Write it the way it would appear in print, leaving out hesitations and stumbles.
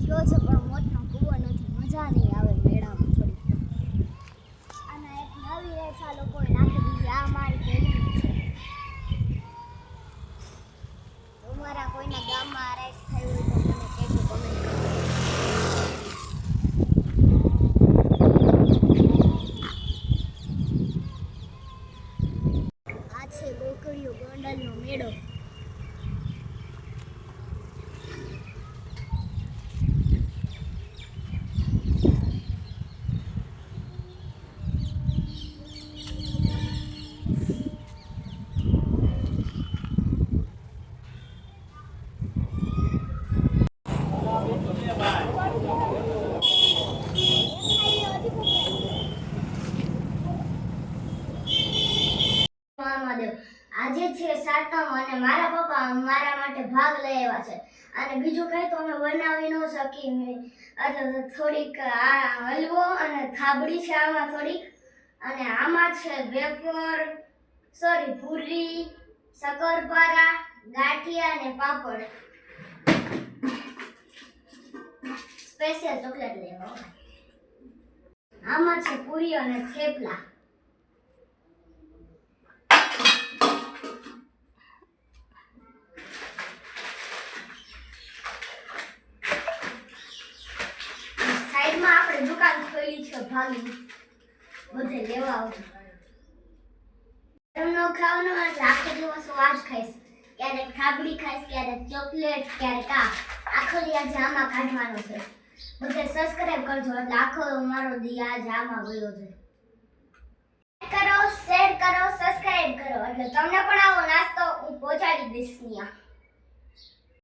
થયો છે પણ મોટનો કૂવો નથી, મજા નહીં આવે મેળામાં થોડીક. અને એક નવી રેસ આ લોકોએ નાખી દીધી, આ મારી પહેલી છે. તમારા કોઈના ગામમાં રેસ થઈ હોય તો મને કહેજો, કમેન્ટ કરો. આ છે ગોકળિયો ગોંડલનો મેળો. આજે છે સાતમ અને મારા પપ્પા મારા માટે ભાગ લઈ આવ્યા છે. અને બીજું કંઈ તો અમે બનાવી ન શકી, એટલે થોડીક આ હલવો અને થાબડી છે આમાં થોડીક, અને આમાં છે વેફર, પૂરી, શક્કરપારા, ગાંઠિયા અને પાપડ. સ્પેશિયલ ચોકલેટ લેવા. આમાં છે પૂરી અને થેપલા. સાઈડમાં આપણે દુકાન ખોલી છે ભાગી, બધે લેવા આવજો. તમને ખાવાનું એટલે આખો દિવસ હું આ જ ખાઈશ. ક્યારેક થાબડી ખાઈશ, ક્યારેક ચોકલેટ, ક્યારેક આખો દિવસ આમાં કાઢવાનો છે. બધે સબસ્ક્રાઇબ કરજો એટલે આખો મારો દી આજ આમાં ગયો છે. કરો, શેર કરો, સબસ્ક્રાઇબ કરો એટલે તમને પણ આવો નાસ્તો હું પહોંચાડી દઈશ ત્યાં.